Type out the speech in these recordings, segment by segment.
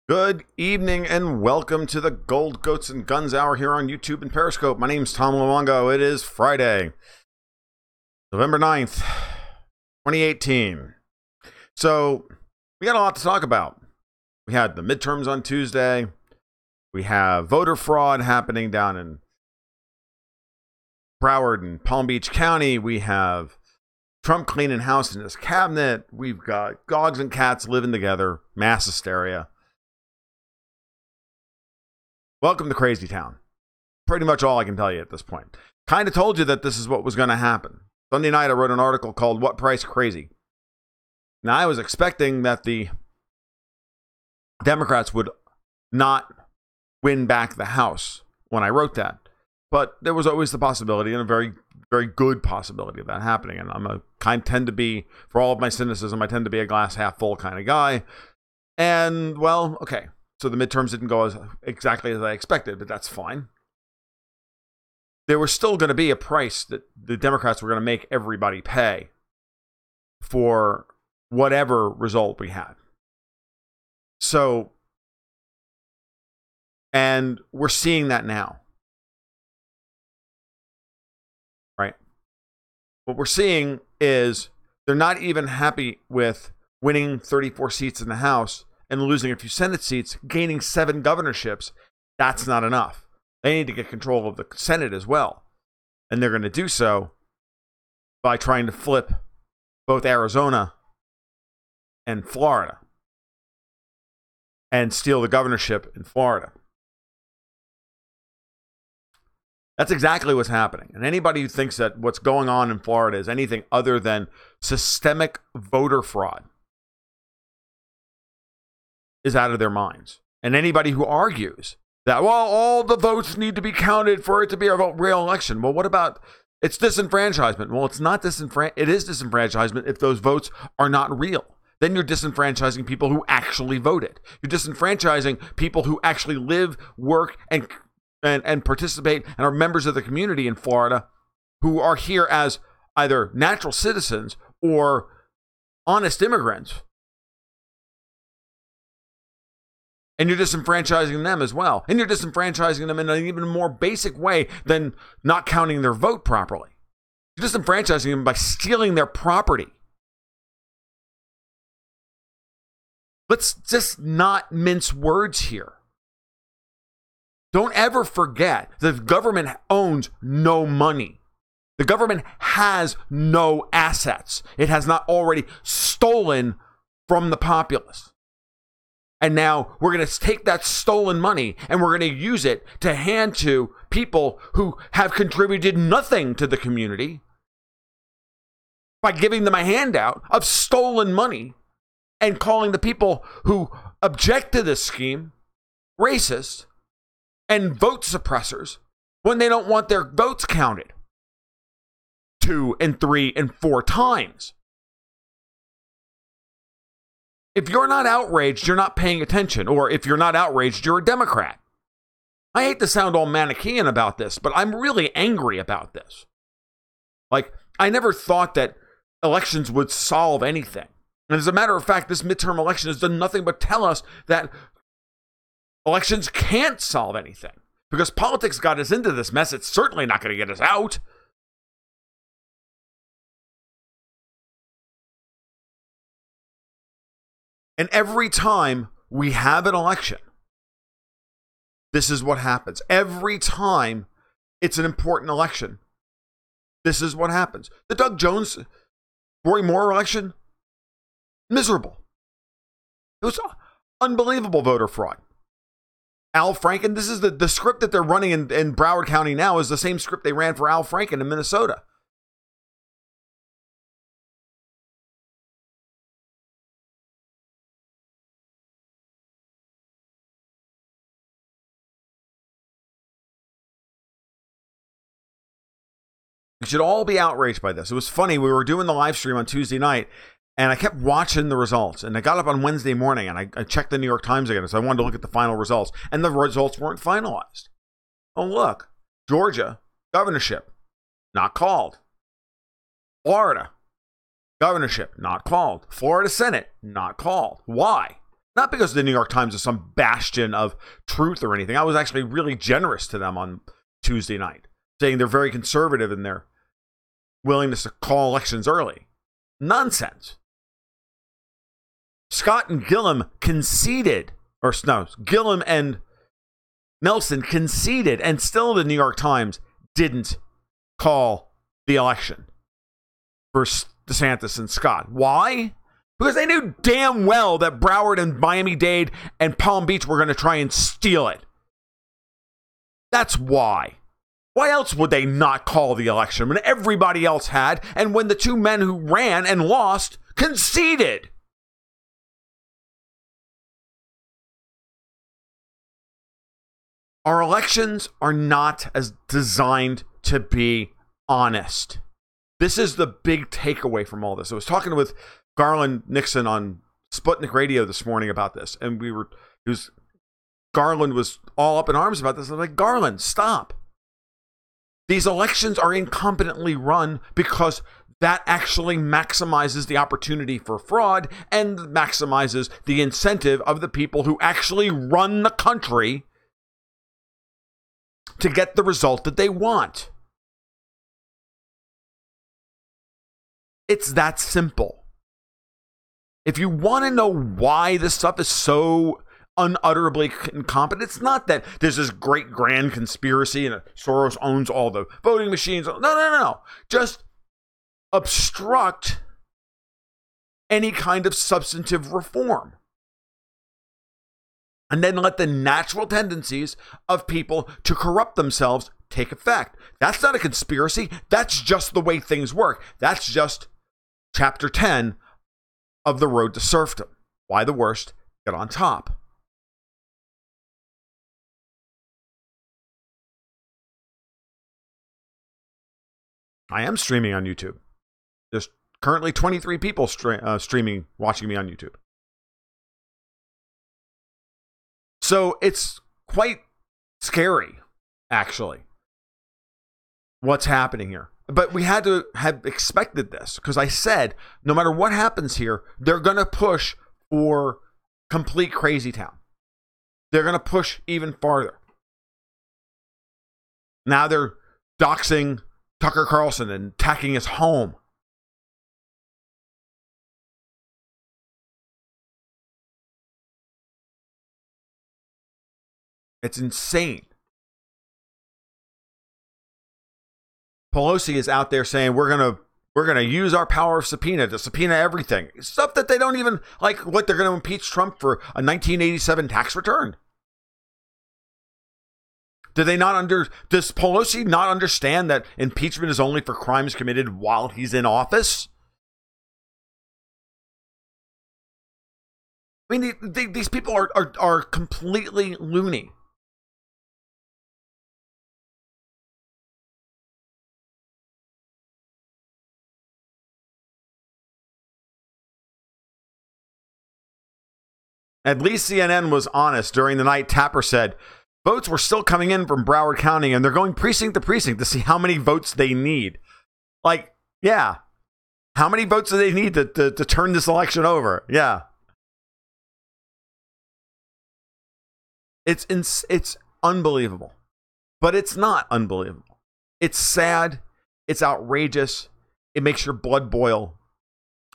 Good evening and welcome to the Gold Goats and Guns Hour here on YouTube and Periscope. My name's Tom Luongo. It is Friday, November 9th, 2018. So, we got a lot to talk about. We had the midterms on Tuesday. We have voter fraud happening down in Broward and Palm Beach County. We have Trump cleaning house in his cabinet. We've got dogs and cats living together. Mass hysteria. Welcome to Crazy Town. Pretty much all I can tell you at this point. Kind of told you that this is what was going to happen. Sunday night I wrote an article called What Price Crazy? Now I was expecting that the Democrats would not win back the House when I wrote that. But there was always the possibility, and a very, very good possibility of that happening. And tend to be, for all of my cynicism, I tend to be a glass half full kind of guy. And, well, okay. So the midterms didn't go exactly as I expected, but that's fine. There was still going to be a price that the Democrats were going to make everybody pay for whatever result we had. So, and we're seeing that now. Right? What we're seeing is they're not even happy with winning 34 seats in the House and losing a few Senate seats, gaining 7 governorships. That's not enough. They need to get control of the Senate as well. And they're going to do so by trying to flip both Arizona and Florida and steal the governorship in Florida. That's exactly what's happening. And anybody who thinks that what's going on in Florida is anything other than systemic voter fraud is out of their minds. And anybody who argues that, well, all the votes need to be counted for it to be a real election. Well, what about, it's disenfranchisement? Well, it's not it is disenfranchisement if those votes are not real. Then you're disenfranchising people who actually voted. You're disenfranchising people who actually live, work, and participate and are members of the community in Florida who are here as either natural citizens or honest immigrants. And you're disenfranchising them as well. And you're disenfranchising them in an even more basic way than not counting their vote properly. You're disenfranchising them by stealing their property. Let's just not mince words here. Don't ever forget that the government owns no money. The government has no assets. It has not already stolen from the populace. And now we're going to take that stolen money and we're going to use it to hand to people who have contributed nothing to the community by giving them a handout of stolen money and calling the people who object to this scheme racist and vote suppressors when they don't want their votes counted 2 and 3 and 4 times. If you're not outraged, you're not paying attention. Or if you're not outraged, you're a Democrat. I hate to sound all Manichaean about this, but I'm really angry about this. Like, I never thought that elections would solve anything. And as a matter of fact, this midterm election has done nothing but tell us that elections can't solve anything. Because politics got us into this mess. It's certainly not going to get us out. And every time we have an election, this is what happens. Every time it's an important election, this is what happens. The Doug Jones, Roy Moore election, miserable. It was unbelievable voter fraud. Al Franken, this is the script that they're running in Broward County now is the same script they ran for Al Franken in Minnesota. We should all be outraged by this. It was funny. We were doing the live stream on Tuesday night, and I kept watching the results. And I got up on Wednesday morning, and I checked the New York Times again, so I wanted to look at the final results. And the results weren't finalized. Oh, look. Georgia, governorship, not called. Florida, governorship, not called. Florida Senate, not called. Why? Not because the New York Times is some bastion of truth or anything. I was actually really generous to them on Tuesday night, saying they're very conservative in their willingness to call elections early. Nonsense. Scott and Gillum conceded, or no, Gillum and Nelson conceded, and still the New York Times didn't call the election for DeSantis and Scott. Why? Because they knew damn well that Broward and Miami-Dade and Palm Beach were going to try and steal it. That's why. Why else would they not call the election when everybody else had, and when the two men who ran and lost conceded? Our elections are not as designed to be honest. This is the big takeaway from all this. I was talking with Garland Nixon on Sputnik Radio this morning about this, and Garland was all up in arms about this. I'm like, Garland, stop. These elections are incompetently run because that actually maximizes the opportunity for fraud and maximizes the incentive of the people who actually run the country to get the result that they want. It's that simple. If you want to know why this stuff is so unutterably incompetent, it's not that there's this great grand conspiracy and Soros owns all the voting machines. No. Just obstruct any kind of substantive reform. And then let the natural tendencies of people to corrupt themselves take effect. That's not a conspiracy. That's just the way things work. That's just chapter 10 of The Road to Serfdom. Why the worst get on top. I am streaming on YouTube. There's currently 23 people streaming, watching me on YouTube. So it's quite scary, actually, what's happening here. But we had to have expected this, because I said, no matter what happens here, they're going to push for complete crazy town. They're going to push even farther. Now they're doxing Tucker Carlson and attacking his home. It's insane. Pelosi is out there saying we're gonna use our power of subpoena to subpoena everything. Stuff that they don't even like. What, they're gonna impeach Trump for a 1987 tax return? Does Pelosi not understand that impeachment is only for crimes committed while he's in office? I mean, these people are completely loony. At least CNN was honest. During the night, Tapper said, votes were still coming in from Broward County, and they're going precinct to precinct to see how many votes they need. Like, yeah. How many votes do they need to turn this election over? Yeah. It's unbelievable. But it's not unbelievable. It's sad. It's outrageous. It makes your blood boil.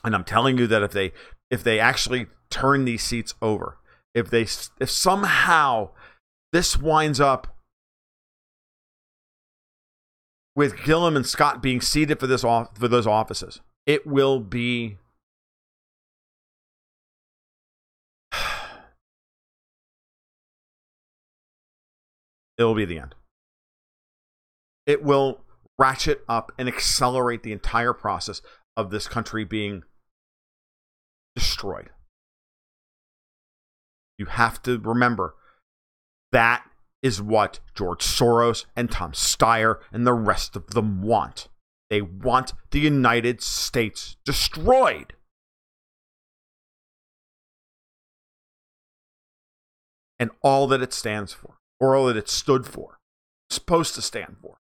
And I'm telling you that if they actually turn these seats over, if somehow this winds up with Gillum and Scott being seated for those offices, it will be the end. It will ratchet up and accelerate the entire process of this country being destroyed. You have to remember that is what George Soros and Tom Steyer and the rest of them want. They want the United States destroyed. And all that it stands for, or all that it stood for, supposed to stand for.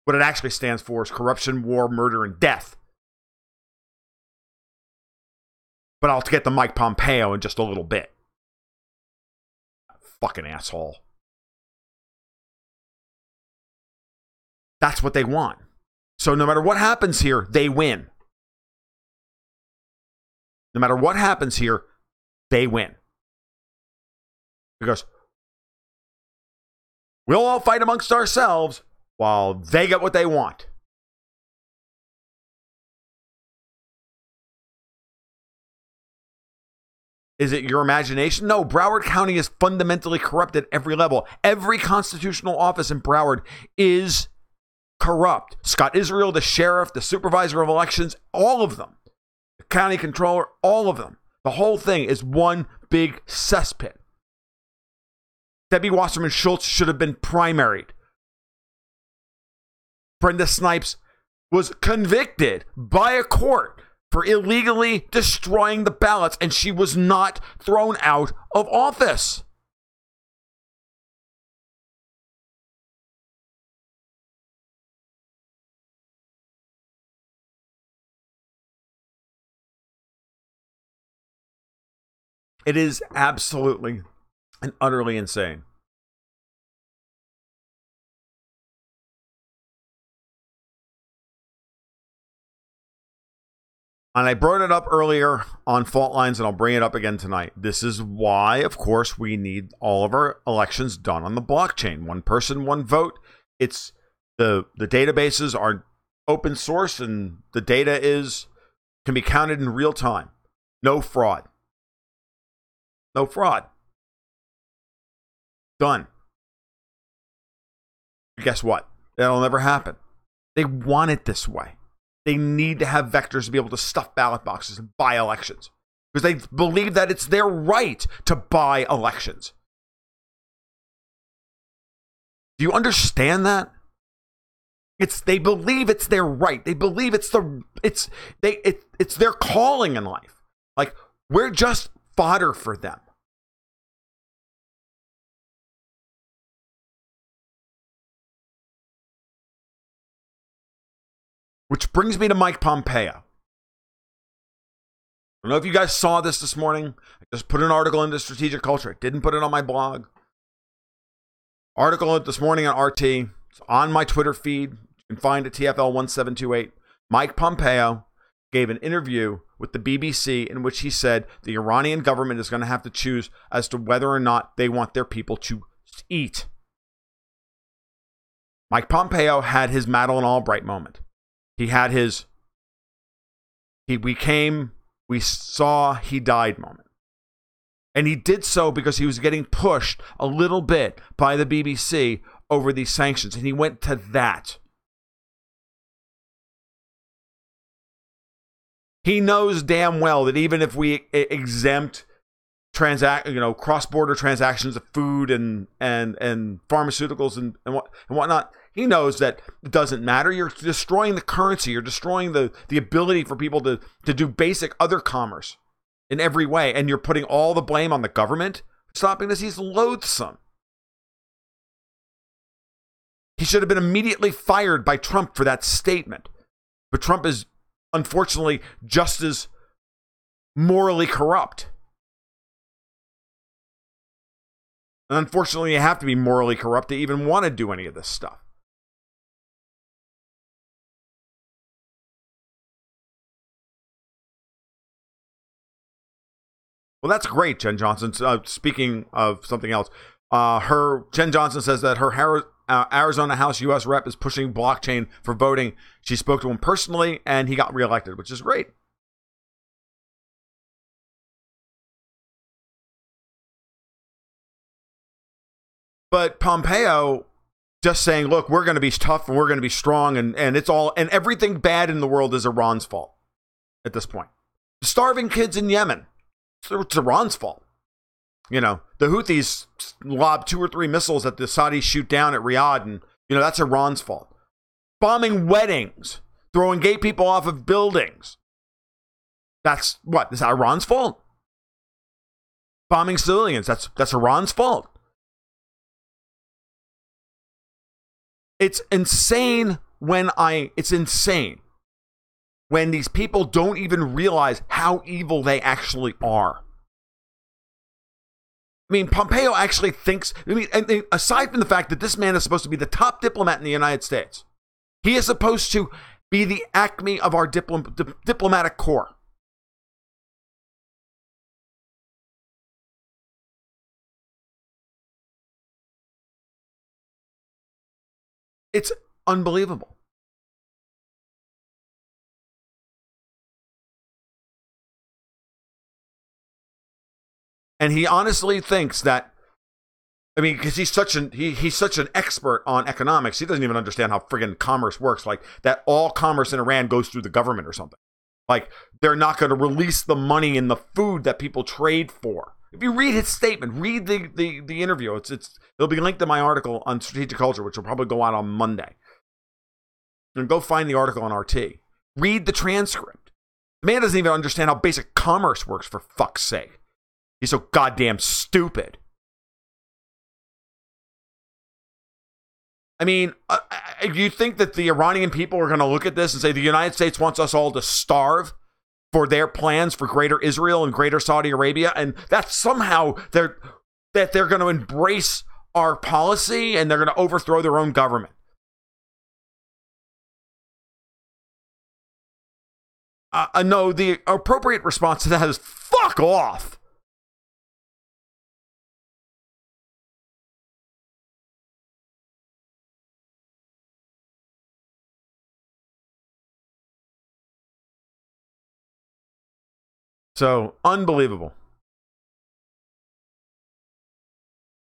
What it actually stands for is corruption, war, murder, and death. But I'll get to Mike Pompeo in just a little bit. fucking asshole. That's what they want. So no matter what happens here, they win. No matter what happens here, they win. Because we'll all fight amongst ourselves while they get what they want. Is it your imagination? No, Broward County is fundamentally corrupt at every level. Every constitutional office in Broward is corrupt. Scott Israel, the sheriff, the supervisor of elections, all of them. The county controller, all of them. The whole thing is one big cesspit. Debbie Wasserman Schultz should have been primaried. Brenda Snipes was convicted by a court for illegally destroying the ballots, and she was not thrown out of office. It is absolutely and utterly insane. And I brought it up earlier on Fault Lines, and I'll bring it up again tonight. This is why, of course, we need all of our elections done on the blockchain. One person, one vote. It's the databases are open source, and the data can be counted in real time. No fraud. No fraud. Done. Guess what? That'll never happen. They want it this way. They need to have vectors to be able to stuff ballot boxes and buy elections because they believe that it's their right to buy elections. Do you understand that? They believe it's their right. They believe it's their calling in life. Like, we're just fodder for them. Which brings me to Mike Pompeo. I don't know if you guys saw this morning. I just put an article into Strategic Culture. I didn't put it on my blog. Article this morning on RT. It's on my Twitter feed. You can find it TFL1728. Mike Pompeo gave an interview with the BBC in which he said the Iranian government is going to have to choose as to whether or not they want their people to eat. Mike Pompeo had his Madeleine Albright moment. He had his, we saw, he died moment. And he did so because he was getting pushed a little bit by the BBC over these sanctions. And he went to that. He knows damn well that even if we exempt cross-border transactions of food and pharmaceuticals and whatnot, he knows that it doesn't matter. You're destroying the currency. You're destroying the ability for people to do basic other commerce in every way. And you're putting all the blame on the government for stopping this. He's loathsome. He should have been immediately fired by Trump for that statement. But Trump is, unfortunately, just as morally corrupt. And unfortunately, you have to be morally corrupt to even want to do any of this stuff. Well, that's great, Jen Johnson. Speaking of something else, Jen Johnson says that her Arizona House U.S. rep is pushing blockchain for voting. She spoke to him personally, and he got reelected, which is great. But Pompeo just saying, look, we're going to be tough and we're going to be strong, and it's all, and everything bad in the world is Iran's fault at this point. The starving kids in Yemen, it's Iran's fault. You know, the Houthis lob 2 or 3 missiles that the Saudis shoot down at Riyadh, and, that's Iran's fault. Bombing weddings, throwing gay people off of buildings. That's what? Is that Iran's fault? Bombing civilians, that's Iran's fault. It's insane when these people don't even realize how evil they actually are. I mean, Pompeo actually thinks, and aside from the fact that this man is supposed to be the top diplomat in the United States, he is supposed to be the acme of our diplomatic corps. It's unbelievable. And he honestly thinks that, I mean, because he's such an expert on economics, he doesn't even understand how friggin' commerce works. Like that, all commerce in Iran goes through the government or something. Like they're not going to release the money in the food that people trade for. If you read his statement, read the interview. It'll be linked in my article on Strategic Culture, which will probably go out on Monday. And go find the article on RT. Read the transcript. The man doesn't even understand how basic commerce works, for fuck's sake. He's so goddamn stupid. I mean, you think that the Iranian people are going to look at this and say the United States wants us all to starve for their plans for greater Israel and greater Saudi Arabia, and that somehow they're going to embrace our policy and they're going to overthrow their own government? No, the appropriate response to that is fuck off. So, unbelievable.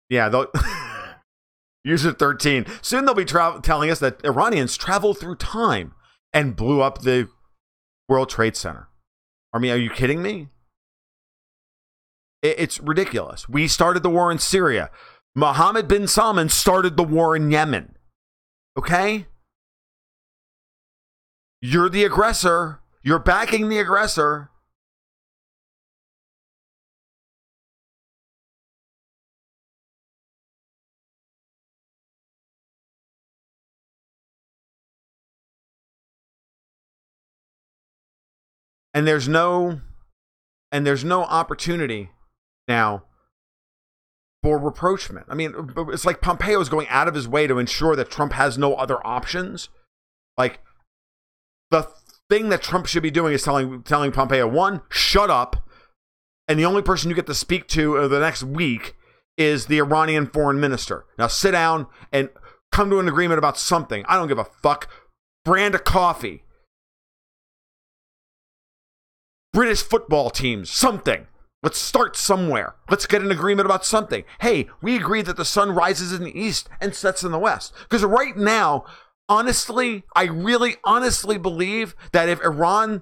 Yeah, user 13. Soon they'll be telling us that Iranians traveled through time and blew up the World Trade Center. I mean, are you kidding me? It's ridiculous. We started the war in Syria. Mohammed bin Salman started the war in Yemen. Okay? You're the aggressor. You're backing the aggressor. And there's no opportunity now for rapprochement. I mean, it's like Pompeo is going out of his way to ensure that Trump has no other options. Like, the thing that Trump should be doing is telling Pompeo, one, shut up, and the only person you get to speak to the next week is the Iranian foreign minister. Now sit down and come to an agreement about something. I don't give a fuck. Brand a coffee. British football teams, something. Let's start somewhere. Let's get an agreement about something. Hey, we agree that the sun rises in the east and sets in the west. Because right now, honestly, I really honestly believe that if Iranian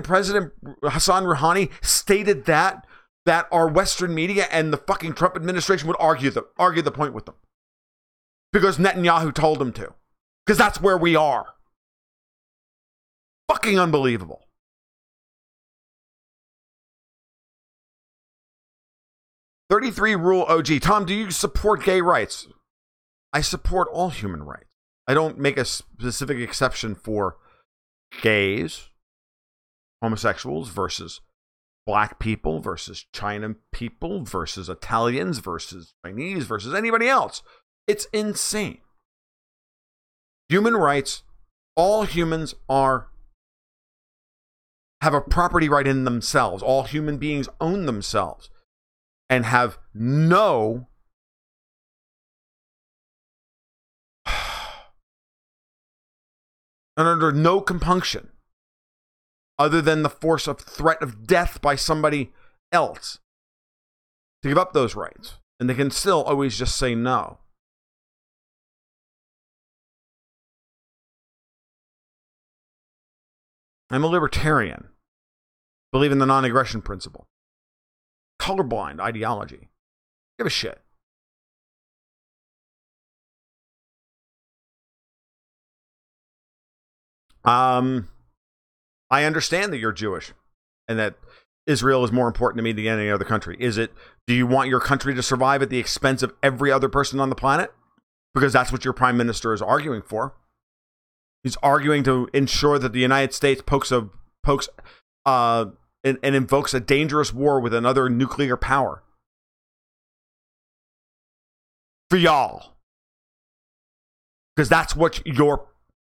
President Hassan Rouhani stated that our Western media and the fucking Trump administration would argue the point with them. Because Netanyahu told them to. Because that's where we are. Fucking unbelievable. $33 Rule OG. Tom, do you support gay rights? I support all human rights. I don't make a specific exception for gays, homosexuals versus black people versus China people versus Italians versus Chinese versus anybody else. It's insane. Human rights, all humans have a property right in themselves. All human beings own themselves and have no and under no compunction other than the force of threat of death by somebody else to give up those rights. And they can still always just say no. I'm a libertarian. Believe in the non-aggression principle. Colorblind ideology. Give a shit. I understand that you're Jewish and that Israel is more important to me than any other country. Do you want your country to survive at the expense of every other person on the planet? Because that's what your prime minister is arguing for. He's arguing to ensure that the United States pokes an and invokes a dangerous war with another nuclear power. For y'all. Because that's what your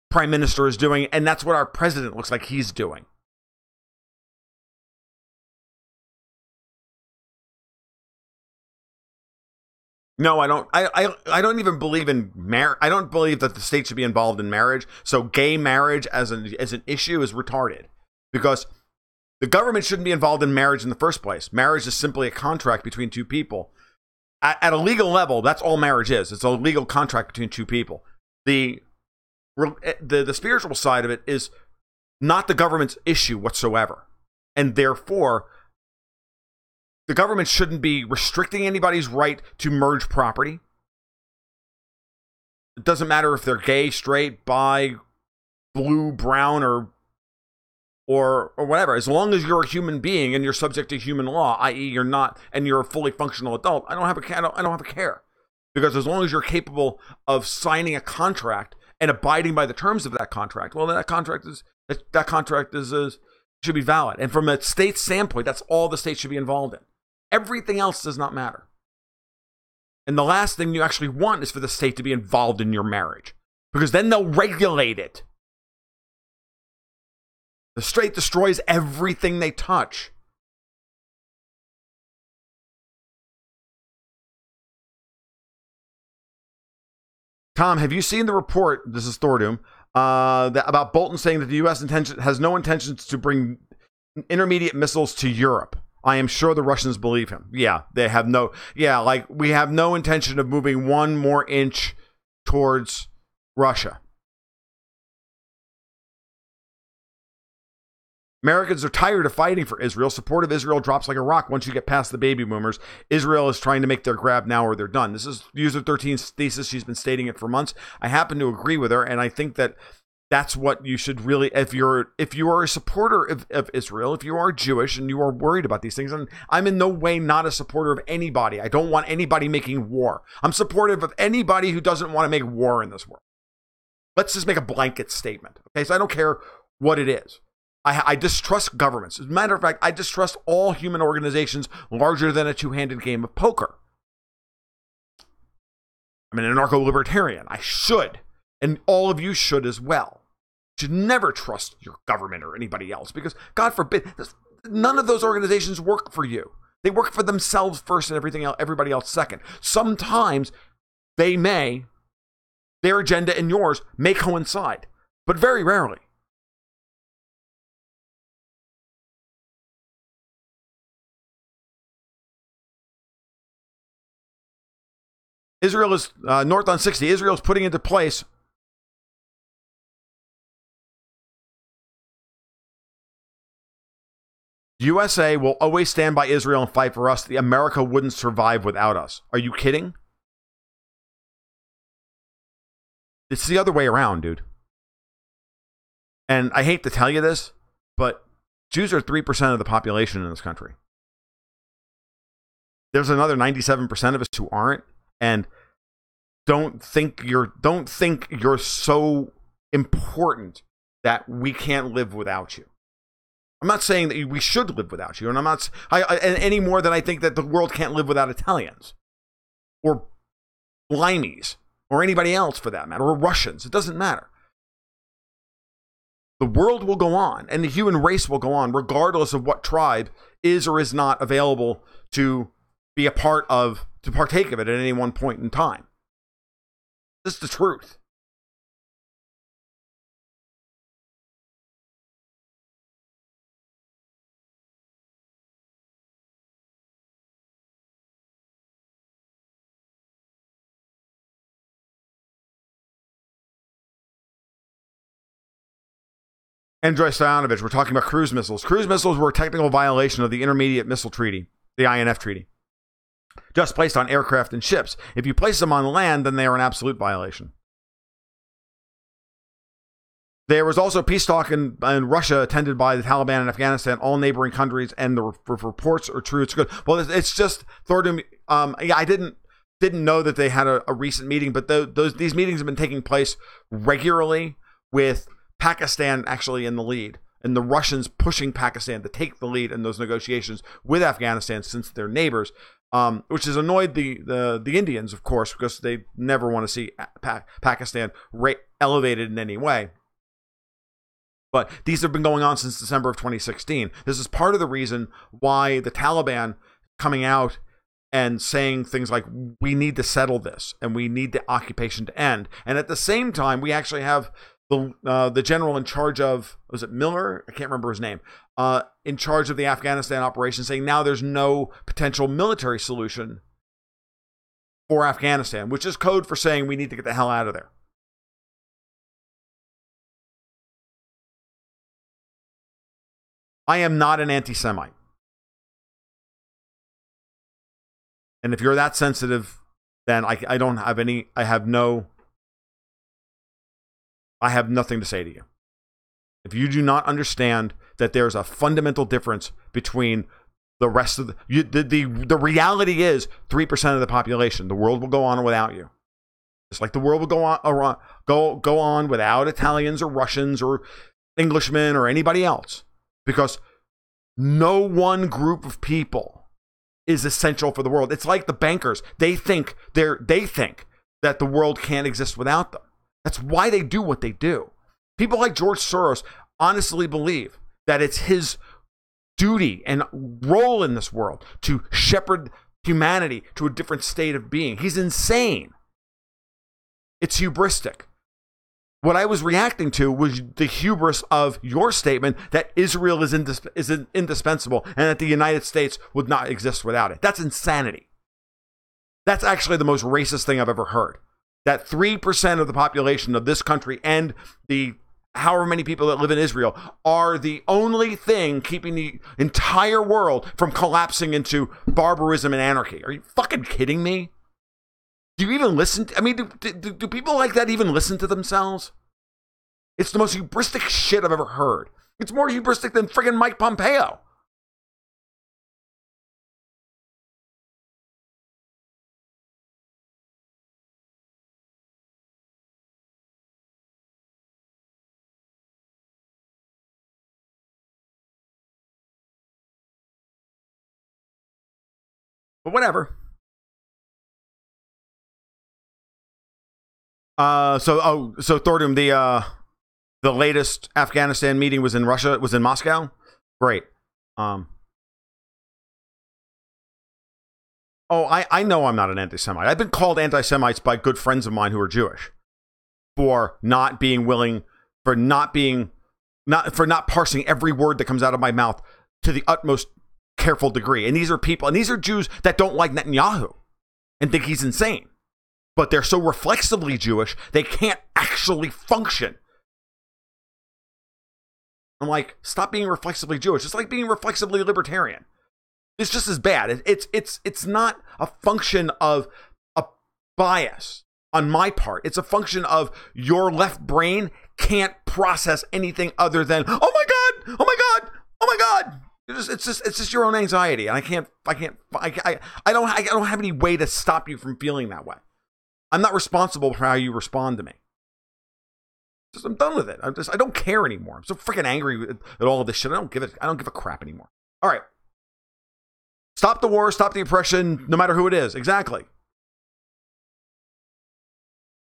prime minister is doing, and that's what our president looks like he's doing. No, I don't. I don't even believe in marriage. I don't believe that the state should be involved in marriage. So gay marriage as an issue is retarded, because the government shouldn't be involved in marriage in the first place. Marriage is simply a contract between two people. At a legal level, that's all marriage is. It's a legal contract between two people. The spiritual side of it is not the government's issue whatsoever, and therefore the government shouldn't be restricting anybody's right to merge property. It doesn't matter if they're gay, straight, bi, blue, brown, or whatever. As long as you're a human being and you're subject to human law, i.e., you're not, and you're a fully functional adult, I don't have a care, because as long as you're capable of signing a contract and abiding by the terms of that contract, well, that contract should be valid. And from a state standpoint, that's all the state should be involved in. Everything else does not matter. And the last thing you actually want is for the state to be involved in your marriage, because then they'll regulate it. The state destroys everything they touch. Tom, have you seen the report? This is Thordoom, about Bolton saying that the U.S. has no intentions to bring intermediate missiles to Europe. I am sure the Russians believe him. Yeah, they have no. Yeah, like, we have no intention of moving one more inch towards Russia. Americans are tired of fighting for Israel. Support of Israel drops like a rock once you get past the baby boomers. Israel is trying to make their grab now or they're done. This is User 13's thesis. She's been stating it for months. I happen to agree with her, and I think that that's what you should really, if you are a supporter of Israel, if you are Jewish and you are worried about these things, and I'm in no way not a supporter of anybody. I don't want anybody making war. I'm supportive of anybody who doesn't want to make war in this world. Let's just make a blanket statement. Okay, so I don't care what it is. I distrust governments. As a matter of fact, I distrust all human organizations larger than a two-handed game of poker. I'm an anarcho-libertarian. I should. And all of you should as well. You should never trust your government or anybody else, because, God forbid, none of those organizations work for you. They work for themselves first and everybody else second. Sometimes their agenda and yours may coincide, but very rarely. Israel is, North on 60, Israel is putting into place USA will always stand by Israel and fight for us. The America wouldn't survive without us. Are you kidding? It's the other way around, dude. And I hate to tell you this, but Jews are 3% of the population in this country. There's another 97% of us who aren't. And don't think you're so important that we can't live without you. I'm not saying that we should live without you, and I'm not any more than I think that the world can't live without Italians or Limeys or anybody else for that matter, or Russians. It doesn't matter. The world will go on, and the human race will go on, regardless of what tribe is or is not available to be a part of, to partake of it at any one point in time. This is the truth. Andrei Stoyanovich, we're talking about cruise missiles. Cruise missiles were a technical violation of the Intermediate Missile Treaty, the INF Treaty, just placed on aircraft and ships. If you place them on land, then they are an absolute violation. There was also peace talk in Russia attended by the Taliban in Afghanistan, all neighboring countries, and the reports are true. It's good. Well, it's just, Thornton, I didn't know that they had a recent meeting, but these meetings have been taking place regularly with Pakistan actually in the lead. and the Russians pushing Pakistan to take the lead in those negotiations with Afghanistan since they're neighbors, which has annoyed the Indians, of course, because they never want to see Pakistan elevated in any way. But these have been going on since December of 2016. This is part of the reason why the Taliban coming out and saying things like, we need to settle this and we need the occupation to end. And at the same time, we actually have the general in charge of, was it Miller? I can't remember his name. In charge of the Afghanistan operation, saying now there's no potential military solution for Afghanistan, which is code for saying we need to get the hell out of there. I am not an anti-Semite. And if you're that sensitive, then I don't have any, I have nothing to say to you. If you do not understand that there's a fundamental difference between the rest of the reality is 3% of the population. The world will go on without you. Just like the world will go on without Italians or Russians or Englishmen or anybody else. Because no one group of people is essential for the world. It's like the bankers. They think that the world can't exist without them. That's why they do what they do. People like George Soros honestly believe that it's his duty and role in this world to shepherd humanity to a different state of being. He's insane. It's hubristic. What I was reacting to was the hubris of your statement that Israel is indispensable and that the United States would not exist without it. That's insanity. That's actually the most racist thing I've ever heard. That 3% of the population of this country and the however many people that live in Israel are the only thing keeping the entire world from collapsing into barbarism and anarchy. Are you fucking kidding me? Do you even listen? Do people like that even listen to themselves? It's the most hubristic shit I've ever heard. It's more hubristic than friggin' Mike Pompeo. But whatever. So Thordium, the latest Afghanistan meeting was in Russia. It was in Moscow. Great. I know I'm not an anti-Semite. I've been called anti-Semites by good friends of mine who are Jewish for not being willing, for not parsing every word that comes out of my mouth to the utmost careful degree. And these are people, and these are Jews that don't like Netanyahu and think he's insane. But they're so reflexively Jewish, they can't actually function. I'm like, stop being reflexively Jewish. It's like being reflexively libertarian. It's just as bad. It's not a function of a bias on my part. It's a function of your left brain can't process anything other than, oh my God, oh my God, oh my God. It's just your own anxiety. And I don't have any way to stop you from feeling that way. I'm not responsible for how you respond to me. I'm done with it. I don't care anymore. I'm so freaking angry at all of this shit. I don't give a crap anymore. All right. Stop the war, stop the oppression, no matter who it is. Exactly.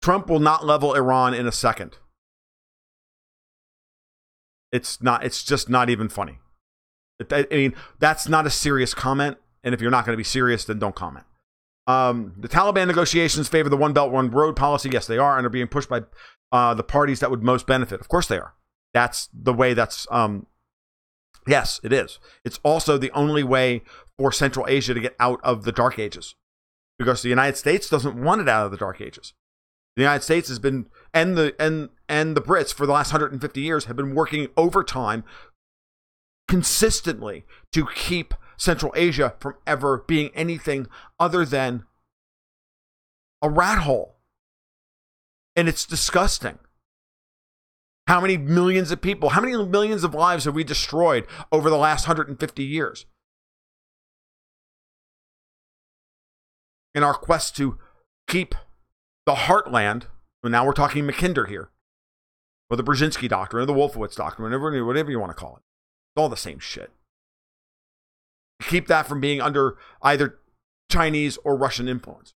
Trump will not level Iran in a second. It's just not even funny. I mean, that's not a serious comment. And if you're not going to be serious, then don't comment. The Taliban negotiations favor the One Belt, One Road policy. Yes, they are, and are being pushed by the parties that would most benefit. Of course they are. That's the way yes, it is. It's also the only way for Central Asia to get out of the Dark Ages, because the United States doesn't want it out of the Dark Ages. The United States has been, and the Brits for the last 150 years have been working overtime consistently to keep Central Asia from ever being anything other than a rat hole. And it's disgusting. How many millions of people, how many millions of lives have we destroyed over the last 150 years? In our quest to keep the heartland, and now we're talking Mackinder here, or the Brzezinski doctrine, or the Wolfowitz doctrine, whatever you want to call it. It's all the same shit. Keep that from being under either Chinese or Russian influence.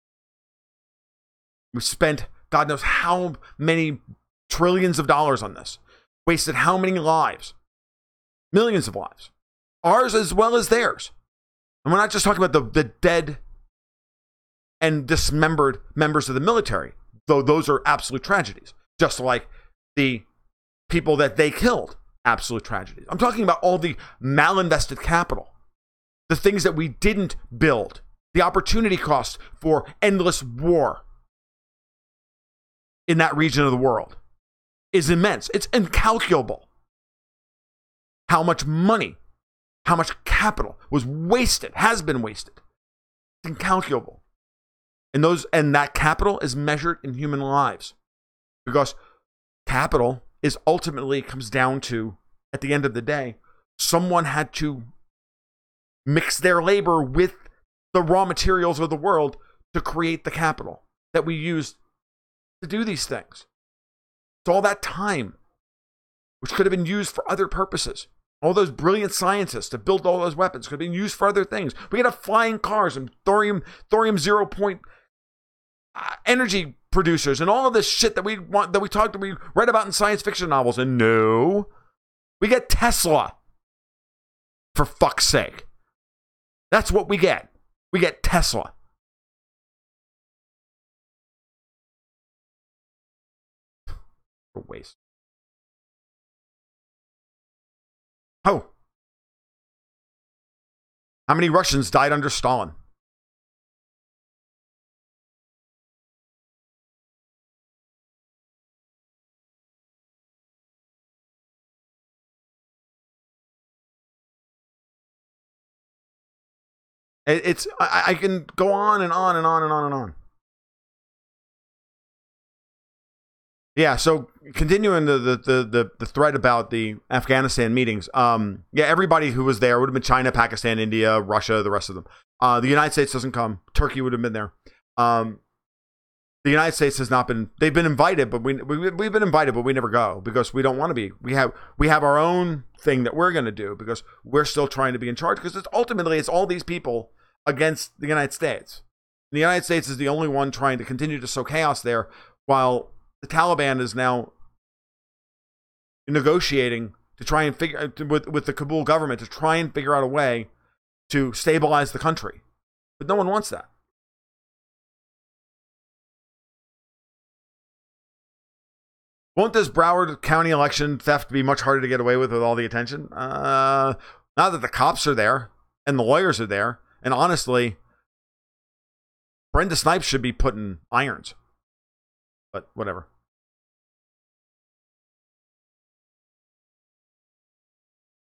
We spent God knows how many trillions of dollars on this. Wasted how many lives? Millions of lives. Ours as well as theirs. And we're not just talking about the dead and dismembered members of the military, though those are absolute tragedies. Just like the people that they killed, absolute tragedies. I'm talking about all the malinvested capital. The things that we didn't build. The opportunity cost for endless war in that region of the world is immense. It's incalculable. How much money, how much capital was wasted, has been wasted. It's incalculable. And that capital is measured in human lives. Because capital is ultimately comes down to, at the end of the day, someone had to mix their labor with the raw materials of the world to create the capital that we use to do these things. So all that time, which could have been used for other purposes, all those brilliant scientists to build all those weapons could have been used for other things. We could have flying cars and thorium 0 point energy producers and all of this shit that we read about in science fiction novels. And no, we get Tesla. For fuck's sake. That's what we get. We get Tesla. A waste. Oh. How many Russians died under Stalin? I can go on and on and on and on and on. Yeah, so continuing the thread about the Afghanistan meetings, everybody who was there would have been China, Pakistan, India, Russia, the rest of them. The United States doesn't come. Turkey would have been there. The United States has not been. They've been invited, but we've been invited, but we never go because we don't want to be. We have our own thing that we're going to do because we're still trying to be in charge. Because it's all these people against the United States. The United States is the only one trying to continue to sow chaos there, while the Taliban is now negotiating to try and figure with the Kabul government to try and figure out a way to stabilize the country. But no one wants that. Won't this Broward County election theft be much harder to get away with all the attention? Now that the cops are there and the lawyers are there, and honestly, Brenda Snipes should be put in irons. But whatever.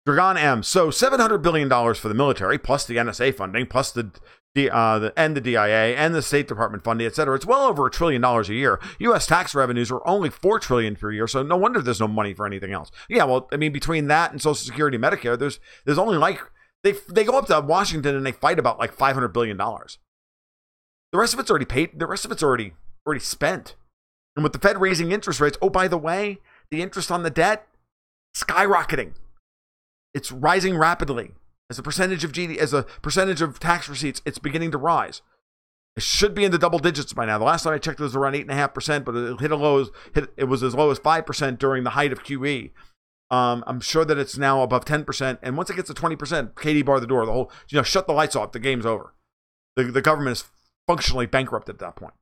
Dragon M. So $700 billion for the military, plus the NSA funding, plus the DIA and the State Department funding, etc. It's well over $1 trillion a year. U.S. tax revenues are only $4 trillion per year, so no wonder there's no money for anything else. Yeah, well, I mean, between that and Social Security, Medicare, there's only like they go up to Washington and they fight about like $500 billion. The rest of it's already paid. The rest of it's already spent. And with the Fed raising interest rates, oh, by the way, the interest on the debt skyrocketing. It's rising rapidly. As a percentage of GDP, as a percentage of tax receipts, it's beginning to rise. It should be in the double digits by now. The last time I checked, it was around 8.5%, but it was as low as 5% during the height of QE. I'm sure that it's now above 10%. And once it gets to 20%, Katie bar the door. The whole, shut the lights off. The game's over. The government is functionally bankrupt at that point.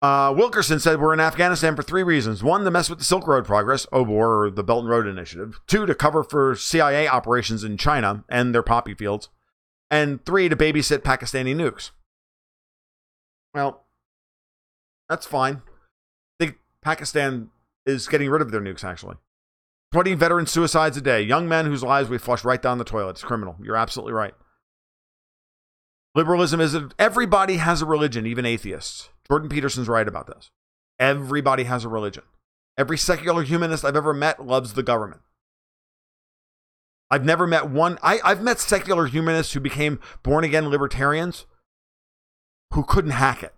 Wilkerson said we're in Afghanistan for 3 reasons. 1, to mess with the Silk Road progress, or the Belt and Road Initiative. 2, to cover for CIA operations in China and their poppy fields. And 3, to babysit Pakistani nukes. Well, that's fine. I think Pakistan is getting rid of their nukes, actually. 20 veteran suicides a day. Young men whose lives we flushed right down the toilet. It's criminal. You're absolutely right. Liberalism is everybody has a religion, even atheists. Jordan Peterson's right about this. Everybody has a religion. Every secular humanist I've ever met loves the government. I've never met one. I've met secular humanists who became born-again libertarians who couldn't hack it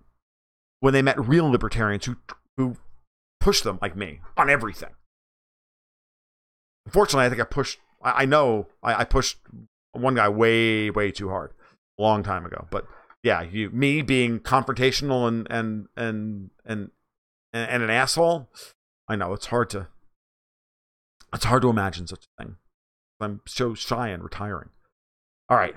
when they met real libertarians who pushed them like me on everything. Unfortunately, I think I pushed one guy way, way too hard a long time ago. But yeah, me being confrontational and an asshole, I know it's hard to imagine such a thing. I'm so shy and retiring. All right.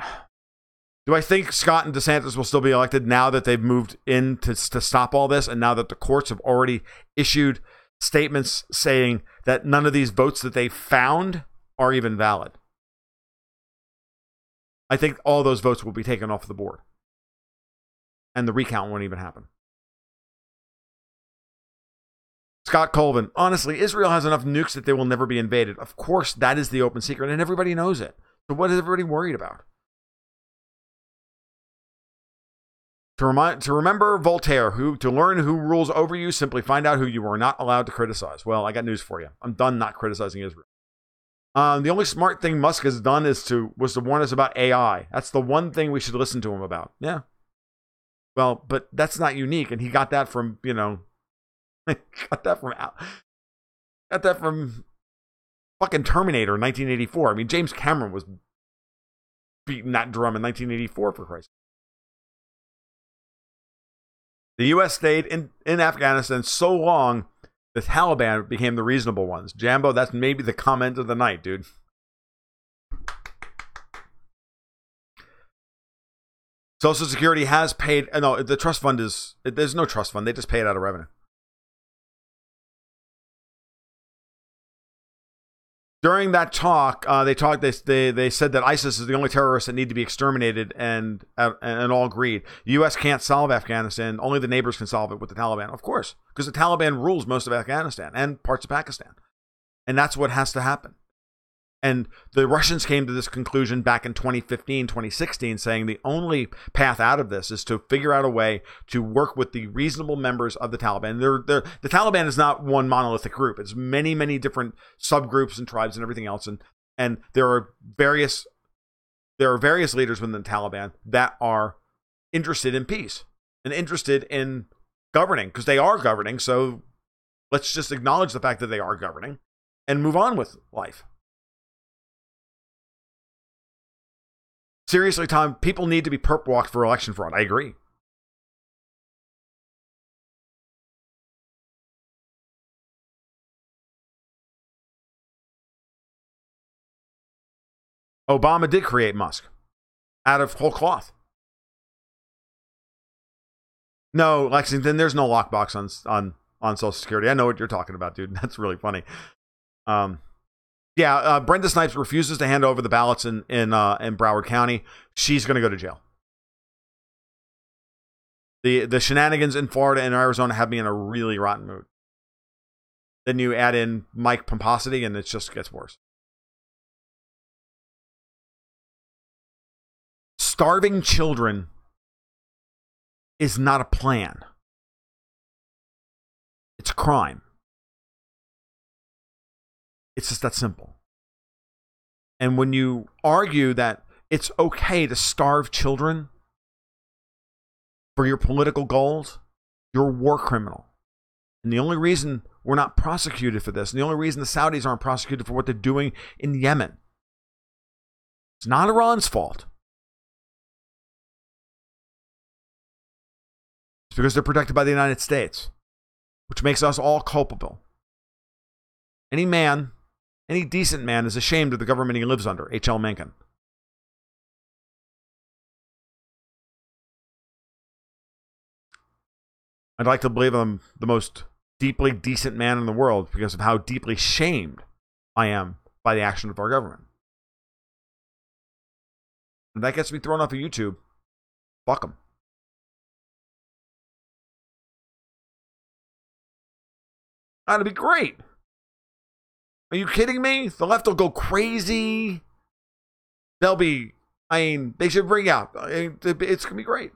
Do I think Scott and DeSantis will still be elected now that they've moved in to stop all this, and now that the courts have already issued statements saying that none of these votes that they found are even valid? I think all those votes will be taken off the board, and the recount won't even happen. Scott Colvin, honestly, Israel has enough nukes that they will never be invaded. Of course, that is the open secret, and everybody knows it. So what is everybody worried about? To remember Voltaire, to learn who rules over you, simply find out who you are not allowed to criticize. Well, I got news for you. I'm done not criticizing Israel. The only smart thing Musk has done was to warn us about AI. That's the one thing we should listen to him about. Yeah. Well, but that's not unique, and he got that from, got that from fucking Terminator in 1984. I mean, James Cameron was beating that drum in 1984, for Christ's sake. The U.S. stayed in Afghanistan so long, the Taliban became the reasonable ones. Jambo, that's maybe the comment of the night, dude. Social Security has paid. No, the trust fund there's no trust fund. They just pay it out of revenue. During that talk, they said that ISIS is the only terrorists that need to be exterminated, and all agreed. The U.S. can't solve Afghanistan. Only the neighbors can solve it with the Taliban. Of course, because the Taliban rules most of Afghanistan and parts of Pakistan. And that's what has to happen. And the Russians came to this conclusion back in 2015, 2016, saying the only path out of this is to figure out a way to work with the reasonable members of the Taliban. The Taliban is not one monolithic group. It's many, many different subgroups and tribes and everything else. And there are various leaders within the Taliban that are interested in peace and interested in governing, because they are governing. So let's just acknowledge the fact that they are governing and move on with life. Seriously, Tom, people need to be perp walked for election fraud. I agree. Obama did create Musk out of whole cloth. No, Lexington, there's no lockbox on Social Security. I know what you're talking about, dude. That's really funny. Yeah, Brenda Snipes refuses to hand over the ballots in Broward County. She's going to go to jail. The shenanigans in Florida and Arizona have me in a really rotten mood. Then you add in Mike pomposity, and it just gets worse. Starving children is not a plan. It's a crime. It's just that simple. And when you argue that it's okay to starve children for your political goals, you're a war criminal. And the only reason we're not prosecuted for this, and the only reason the Saudis aren't prosecuted for what they're doing in Yemen, it's not Iran's fault. It's because they're protected by the United States, which makes us all culpable. Any decent man is ashamed of the government he lives under. H.L. Mencken. I'd like to believe I'm the most deeply decent man in the world because of how deeply shamed I am by the action of our government. And that gets me thrown off of YouTube. Fuck them. That'd be great. Are you kidding me? The left will go crazy. They should bring out. It's going to be great.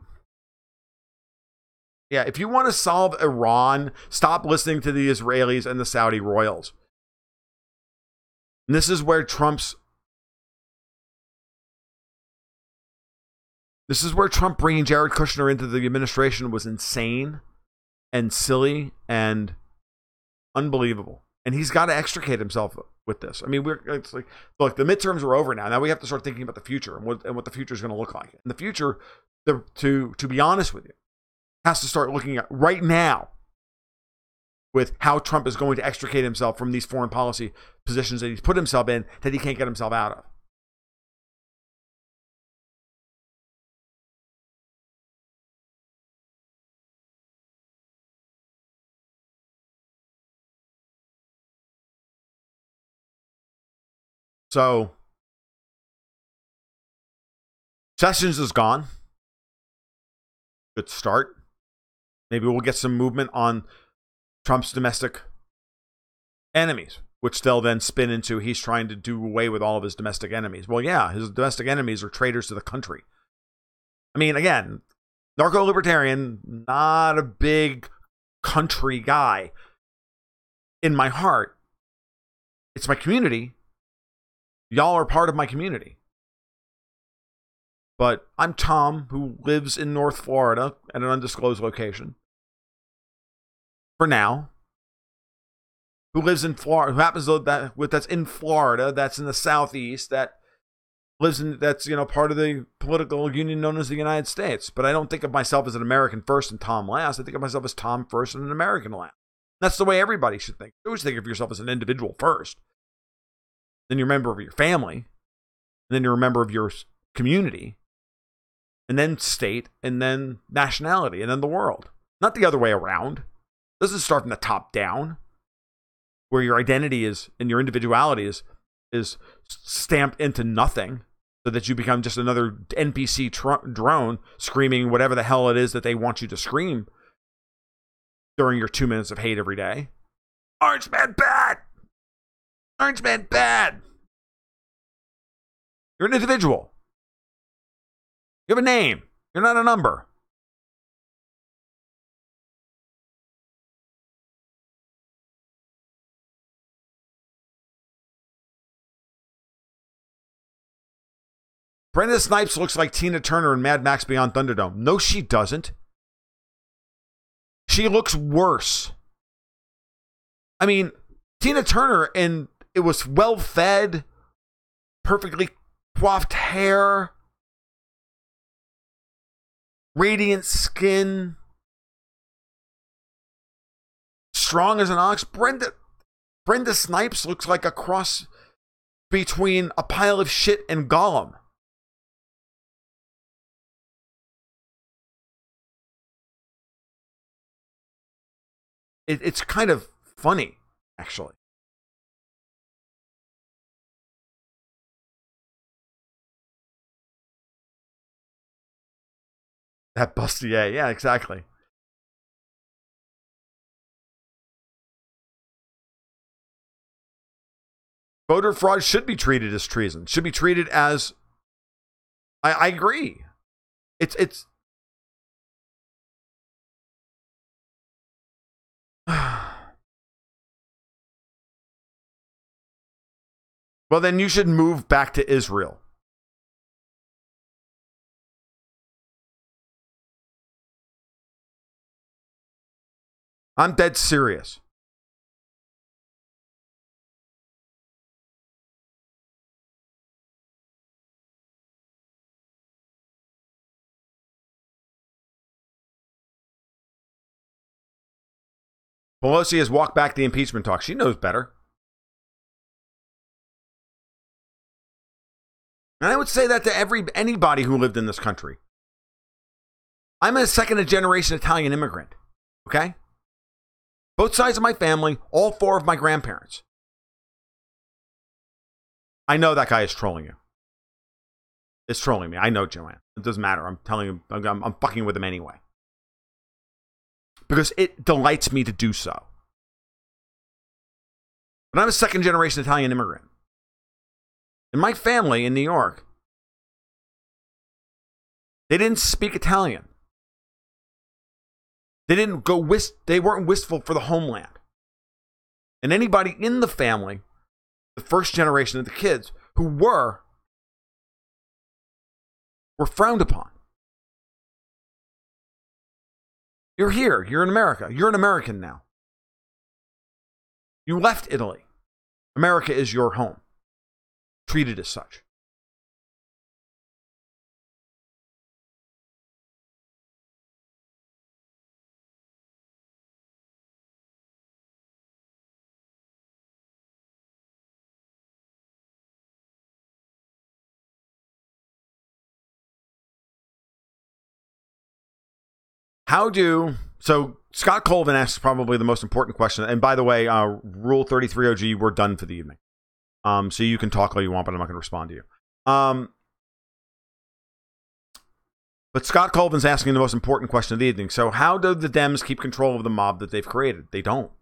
Yeah, if you want to solve Iran, stop listening to the Israelis and the Saudi royals. And this is where Trump's This is where Trump bringing Jared Kushner into the administration was insane and silly and unbelievable. And he's got to extricate himself with this. I mean, it's like, look, the midterms are over now. Now we have to start thinking about the future and what the future is going to look like. And the future, to be honest with you, has to start looking at right now with how Trump is going to extricate himself from these foreign policy positions that he's put himself in that he can't get himself out of. So, Sessions is gone. Good start. Maybe we'll get some movement on Trump's domestic enemies, which they'll then spin into he's trying to do away with all of his domestic enemies. Well, yeah, his domestic enemies are traitors to the country. I mean, again, narco-libertarian, not a big country guy. In my heart, it's my community. Y'all are part of my community. But I'm Tom, who lives in North Florida at an undisclosed location. For now. Who lives in Florida, who happens to that's in Florida, that's in the Southeast, that lives in, that's, part of the political union known as the United States. But I don't think of myself as an American first and Tom last. I think of myself as Tom first and an American last. That's the way everybody should think. You always think of yourself as an individual first. Then you're a member of your family. And then you're a member of your community. And then state. And then nationality. And then the world. Not the other way around. It doesn't start from the top down. Where your identity is and your individuality is stamped into nothing. So that you become just another NPC drone screaming whatever the hell it is that they want you to scream during your 2 minutes of hate every day. Orange man bad! Orange man bad! You're an individual. You have a name. You're not a number. Brenda Snipes looks like Tina Turner in Mad Max Beyond Thunderdome. No, she doesn't. She looks worse. I mean, Tina Turner, and it was well-fed, perfectly coiffed hair, radiant skin, strong as an ox. Brenda Snipes looks like a cross between a pile of shit and Gollum. It's kind of funny, actually. That bustier, yeah, exactly. Voter fraud should be treated as treason. Should be treated as... I agree. It's... Well, then you should move back to Israel. I'm dead serious. Pelosi has walked back the impeachment talk. She knows better. And I would say that to anybody who lived in this country. I'm a second-generation Italian immigrant. Okay? Both sides of my family, all four of my grandparents. I know that guy is trolling you. It's trolling me. I know, Joanne. It doesn't matter. I'm telling you, I'm fucking with him anyway. Because it delights me to do so. But I'm a second-generation Italian immigrant. In my family in New York, they didn't speak Italian. They weren't wistful for the homeland. And anybody in the family, the first generation of the kids who were frowned upon. You're here. You're in America. You're an American now. You left Italy. America is your home. Treat it as such. So Scott Colvin asks probably the most important question. And by the way, Rule 33 OG, we're done for the evening. So you can talk all you want, but I'm not going to respond to you. But Scott Colvin's asking the most important question of the evening. So how do the Dems keep control of the mob that they've created? They don't.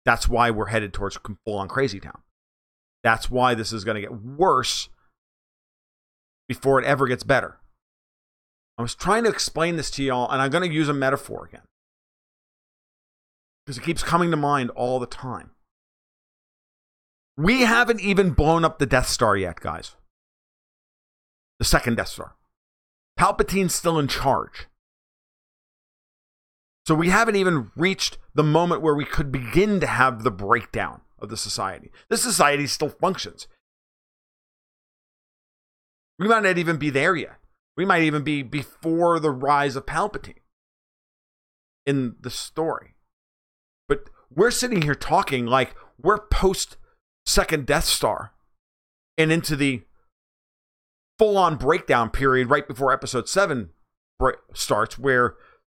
That's why we're headed towards full-on crazy town. That's why this is going to get worse before it ever gets better. I was trying to explain this to y'all, and I'm going to use a metaphor again. Because it keeps coming to mind all the time. We haven't even blown up the Death Star yet, guys. The second Death Star. Palpatine's still in charge. So we haven't even reached the moment where we could begin to have the breakdown of the society. This society still functions. We might not even be there yet. We might even be before the rise of Palpatine in the story. But we're sitting here talking like we're post second Death Star and into the full-on breakdown period right before Episode 7 starts, where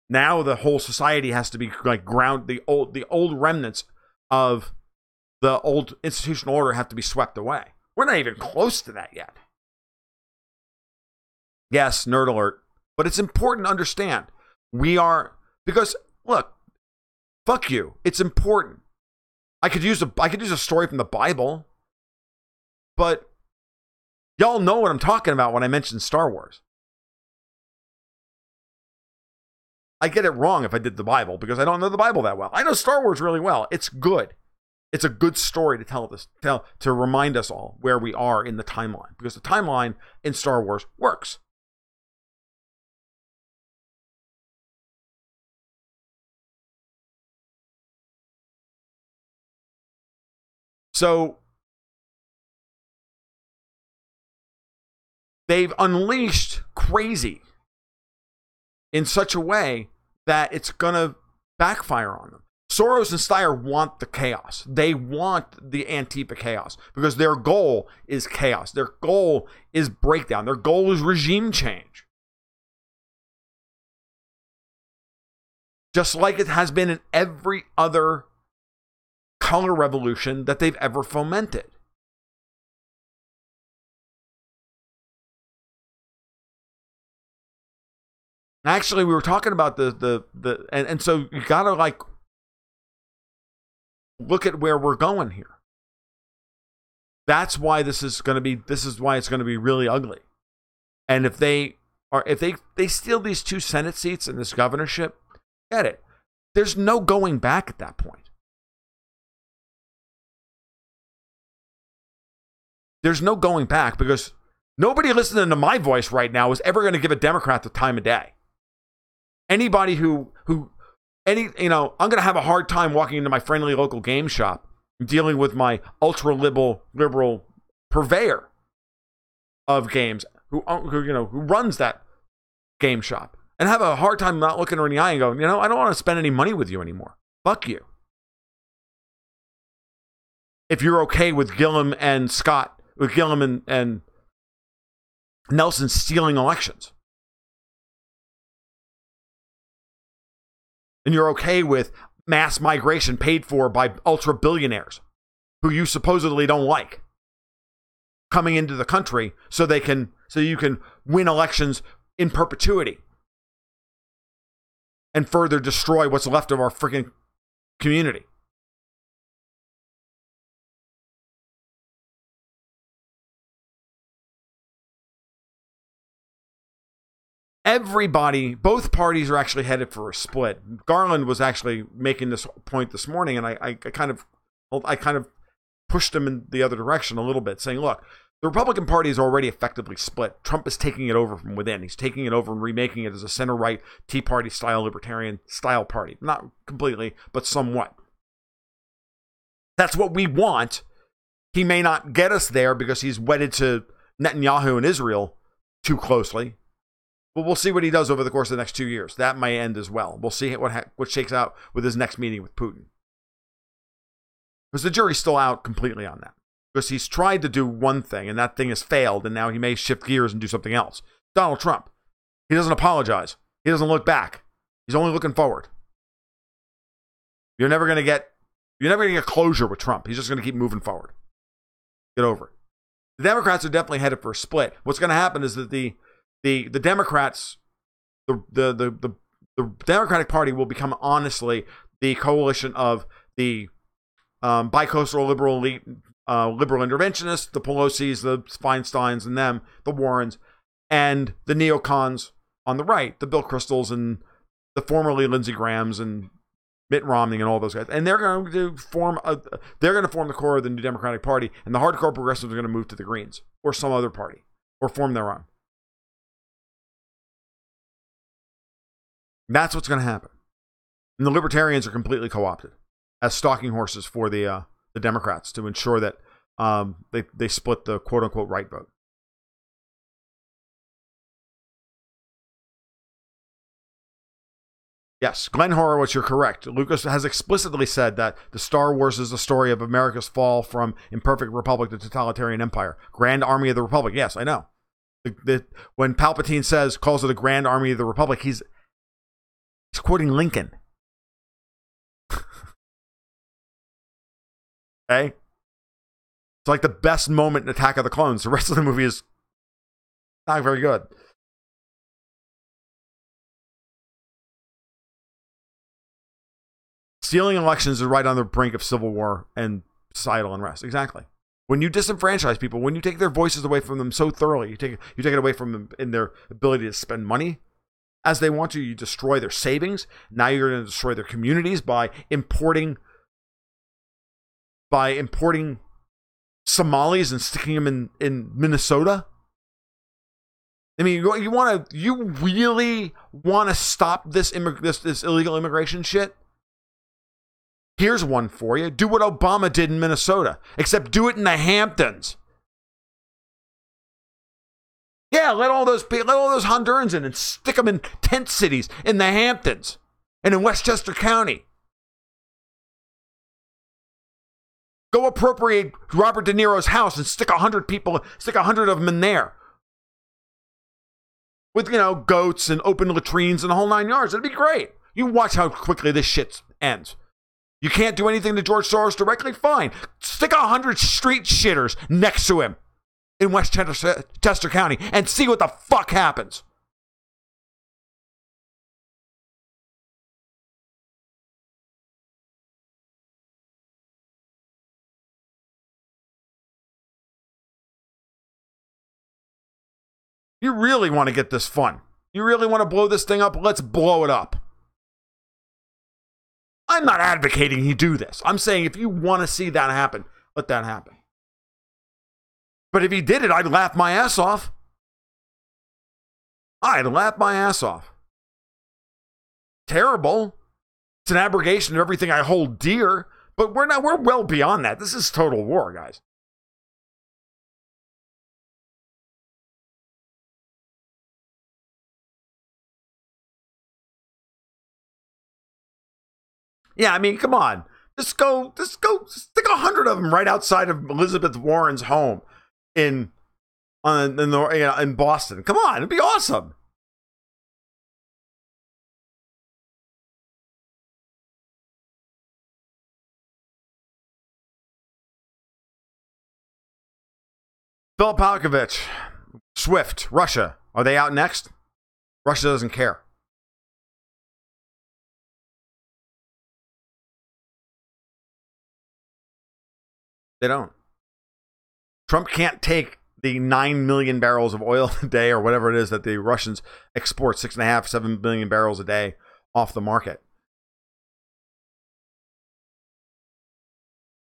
now the whole society has to be like the old remnants of the old institutional order have to be swept away. We're not even close to that yet. Yes, nerd alert. But it's important to understand. Because look, fuck you. It's important. I could use a story from the Bible, but y'all know what I'm talking about when I mention Star Wars. I get it wrong if I did the Bible because I don't know the Bible that well. I know Star Wars really well. It's good. It's a good story to to remind us all where we are in the timeline, because the timeline in Star Wars works. So they've unleashed crazy in such a way that it's going to backfire on them. Soros and Steyer want the chaos. They want the Antifa chaos because their goal is chaos. Their goal is breakdown. Their goal is regime change. Just like it has been in every other color revolution that they've ever fomented. Actually, we were talking about and so you gotta like look at where we're going here. That's why this is why it's going to be really ugly. And if they steal these 2 Senate seats and this governorship, get it. There's no going back at that point. There's no going back because nobody listening to my voice right now is ever going to give a Democrat the time of day. Anybody I'm going to have a hard time walking into my friendly local game shop and dealing with my ultra liberal purveyor of games who runs that game shop, and have a hard time not looking her in the eye and going, I don't want to spend any money with you anymore. Fuck you. If you're okay with Gillum and Nelson stealing elections. And you're okay with mass migration paid for by ultra billionaires who you supposedly don't like coming into the country so you can win elections in perpetuity and further destroy what's left of our freaking community. Everybody, both parties are actually headed for a split. Garland was actually making this point this morning, and I kind of pushed him in the other direction a little bit, saying, look, The Republican Party is already effectively split. Trump is taking it over from within. He's taking it over and remaking it as a center-right, Tea Party-style, libertarian-style party. Not completely, but somewhat. That's what we want. He may not get us there because he's wedded to Netanyahu and Israel too closely. But we'll see what he does over the course of the next 2 years. That may end as well. We'll see what shakes out with his next meeting with Putin. Because the jury's still out completely on that. Because he's tried to do one thing, and that thing has failed, and now he may shift gears and do something else. Donald Trump. He doesn't apologize. He doesn't look back. He's only looking forward. You're never going to get closure with Trump. He's just going to keep moving forward. Get over it. The Democrats are definitely headed for a split. What's going to happen is that the Democrats, the Democratic Party will become honestly the coalition of the bicoastal liberal elite, liberal interventionists, the Pelosi's, the Feinsteins, and them, the Warrens, and the neocons on the right, the Bill Kristols and the formerly Lindsey Grahams and Mitt Romney and all those guys. And they're going to form the core of the new Democratic Party, and the hardcore progressives are going to move to the Greens or some other party or form their own. That's what's going to happen. And the libertarians are completely co-opted as stalking horses for the Democrats to ensure that they split the quote-unquote right vote. Yes, Glenn Horowitz, you're correct. Lucas has explicitly said that the Star Wars is the story of America's fall from imperfect republic to totalitarian empire. Grand Army of the Republic. Yes, I know. When Palpatine calls it a Grand Army of the Republic, he's quoting Lincoln. Okay? It's like the best moment in Attack of the Clones. The rest of the movie is not very good. Stealing elections is right on the brink of civil war and societal unrest. Exactly. When you disenfranchise people, when you take their voices away from them so thoroughly, you take it away from them in their ability to spend money as they want to, you destroy their savings. Now you're going to destroy their communities by importing Somalis and sticking them in Minnesota. I mean, you really want to stop this illegal immigration shit? Here's one for you. Do what Obama did in Minnesota, except do it in the Hamptons. Yeah, let all those Hondurans in and stick them in tent cities in the Hamptons and in Westchester County. Go appropriate Robert De Niro's house and stick 100 of them in there. With, goats and open latrines and the whole 9 yards. It'd be great. You watch how quickly this shit ends. You can't do anything to George Soros directly? Fine. Stick 100 street shitters next to him in Westchester County and see what the fuck happens. You really want to get this fun. You really want to blow this thing up? Let's blow it up. I'm not advocating you do this. I'm saying if you want to see that happen, let that happen. But if he did it, I'd laugh my ass off. Terrible. It's an abrogation of everything I hold dear. But we're well beyond that. This is total war, guys. Yeah, I mean, come on. Just go stick 100 of them right outside of Elizabeth Warren's home in Boston. Come on, it'd be awesome. Philip Palkovich, SWIFT, Russia. Are they out next? Russia doesn't care. They don't. Trump can't take the 9 million barrels of oil a day or whatever it is that the Russians export, 6.5, 7 billion barrels a day off the market.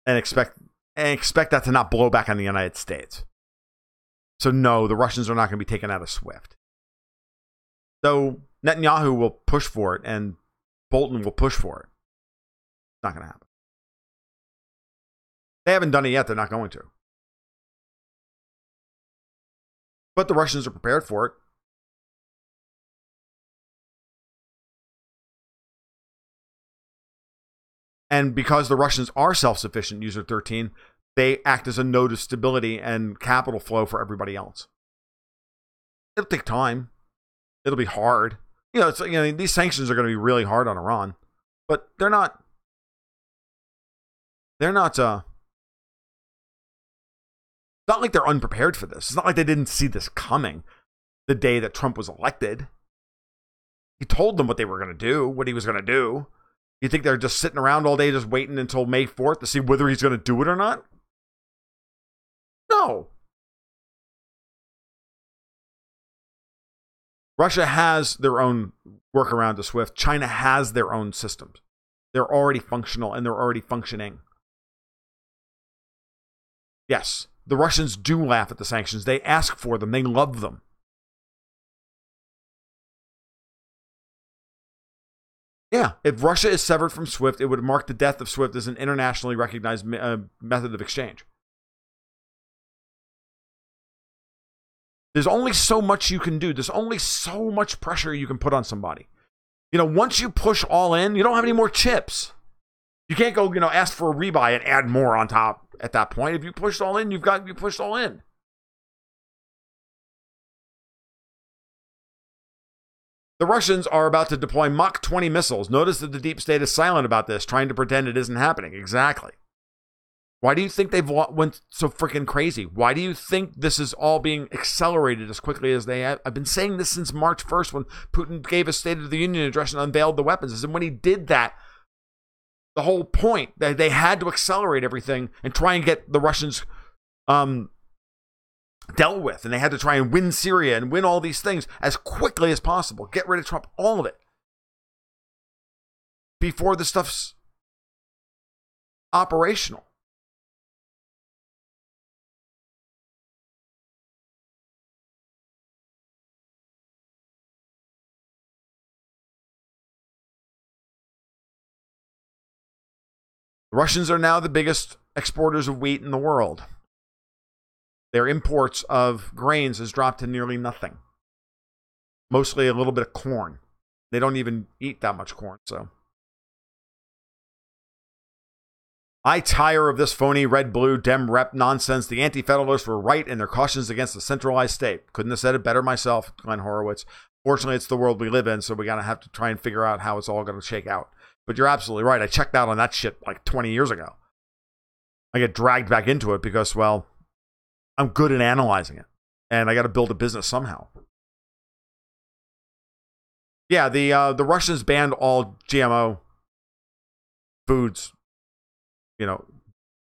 And expect that to not blow back on the United States. So no, the Russians are not going to be taken out of SWIFT. Though Netanyahu will push for it and Bolton will push for it. It's not going to happen. They haven't done it yet. They're not going to. But the Russians are prepared for it. And because the Russians are self-sufficient, User 13, they act as a node of stability and capital flow for everybody else. It'll take time. It'll be hard. These sanctions are going to be really hard on Iran, but they're not. It's not like they're unprepared for this. It's not like they didn't see this coming the day that Trump was elected. He told them what they were going to do, what he was going to do. You think they're just sitting around all day just waiting until May 4th to see whether he's going to do it or not? No. Russia has their own workaround to SWIFT. China has their own systems. They're already functional and they're already functioning. Yes, the Russians do laugh at the sanctions. They ask for them. They love them. Yeah, if Russia is severed from SWIFT, it would mark the death of SWIFT as an internationally recognized method of exchange. There's only so much you can do. There's only so much pressure you can put on somebody. Once you push all in, you don't have any more chips. You can't go, ask for a rebuy and add more on top at that point. If you push all in, you pushed all in. The Russians are about to deploy Mach 20 missiles. Notice that the deep state is silent about this, trying to pretend it isn't happening. Exactly. Why do you think they've went so freaking crazy? Why do you think this is all being accelerated as quickly as they have? I've been saying this since March 1st when Putin gave a State of the Union address and unveiled the weapons. And when he did that, the whole point that they had to accelerate everything and try and get the Russians dealt with. And they had to try and win Syria and win all these things as quickly as possible. Get rid of Trump, all of it. Before the stuff's operational. The Russians are now the biggest exporters of wheat in the world. Their imports of grains has dropped to nearly nothing. Mostly a little bit of corn. They don't even eat that much corn, so. I tire of this phony red-blue Dem rep nonsense. The anti-federalists were right in their cautions against a centralized state. Couldn't have said it better myself, Glenn Horowitz. Fortunately, it's the world we live in, so we gotta have to try and figure out how it's all gonna shake out. But you're absolutely right. I checked out on that shit like 20 years ago. I get dragged back into it because, well, I'm good at analyzing it. And I got to build a business somehow. Yeah, the Russians banned all GMO foods,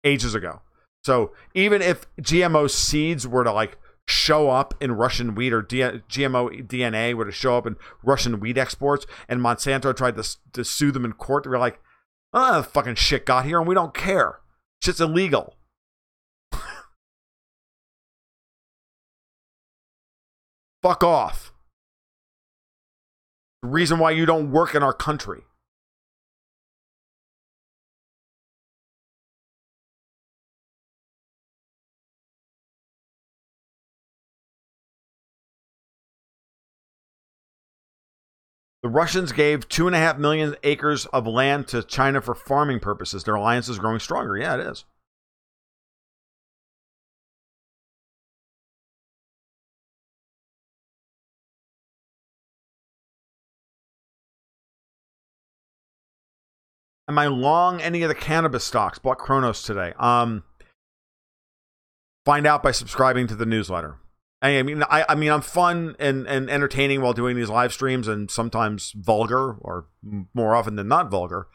ages ago. So even if GMO seeds were to show up in Russian wheat, or GMO DNA were to show up in Russian wheat exports, and Monsanto tried to sue them in court, they were like, the fucking shit got here and we don't care. Shit's illegal. Fuck off. The reason why you don't work in our country. The Russians gave 2.5 million acres of land to China for farming purposes. Their alliance is growing stronger. Yeah, it is. Am I long any of the cannabis stocks? Bought Kronos today. Find out by subscribing to the newsletter. I mean, I'm fun and entertaining while doing these live streams, and sometimes vulgar, or more often than not vulgar.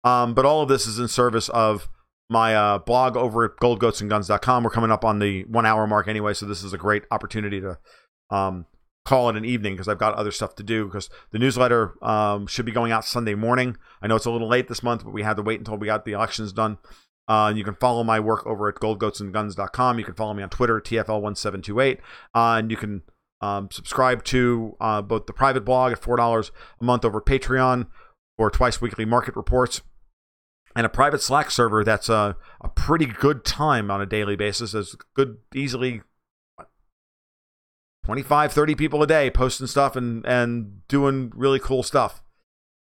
But all of this is in service of my blog over at goldgoatsandguns.com. We're coming up on the 1 hour mark anyway, so this is a great opportunity to call it an evening because I've got other stuff to do, because the newsletter should be going out Sunday morning. I know it's a little late this month, but we had to wait until we got the elections done. You can follow my work over at goldgoatsandguns.com. You can follow me on Twitter, TFL1728. And you can subscribe to both the private blog at $4 a month over Patreon for twice weekly market reports, and a private Slack server that's a pretty good time on a daily basis. There's good, easily 25, 30 people a day posting stuff and doing really cool stuff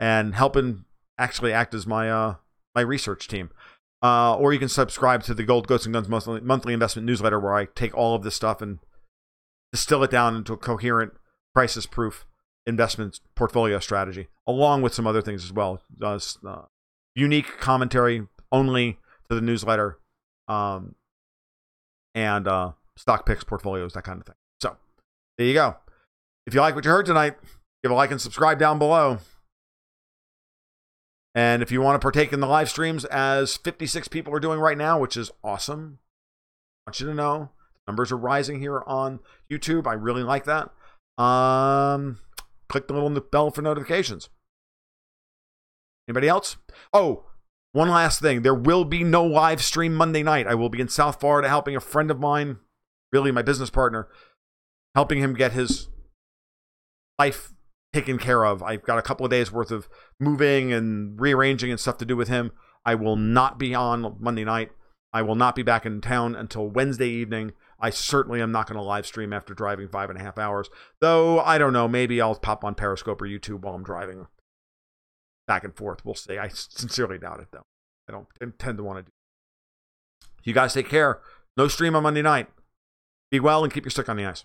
and helping actually act as my my research team. Or you can subscribe to the Gold, Goats, and Guns monthly investment newsletter, where I take all of this stuff and distill it down into a coherent, crisis-proof investment portfolio strategy, along with some other things as well. Unique commentary only to the newsletter, and stock picks, portfolios, that kind of thing. So there you go. If you like what you heard tonight, give a like and subscribe down below. And if you want to partake in the live streams, as 56 people are doing right now, which is awesome, I want you to know numbers are rising here on YouTube. I really like that. Click the little bell for notifications. Anybody else? Oh, one last thing. There will be no live stream Monday night. I will be in South Florida helping a friend of mine, really my business partner, helping him get his life taken care of. I've got a couple of days worth of moving and rearranging and stuff to do with him. I will not be on Monday night. I will not be back in town until Wednesday evening. I certainly am not going to live stream after driving 5.5 hours. Though, I don't know, maybe I'll pop on Periscope or YouTube while I'm driving back and forth. We'll see. I sincerely doubt it, though. I don't intend to want to do it. You guys take care. No stream on Monday night. Be well and keep your stick on the ice.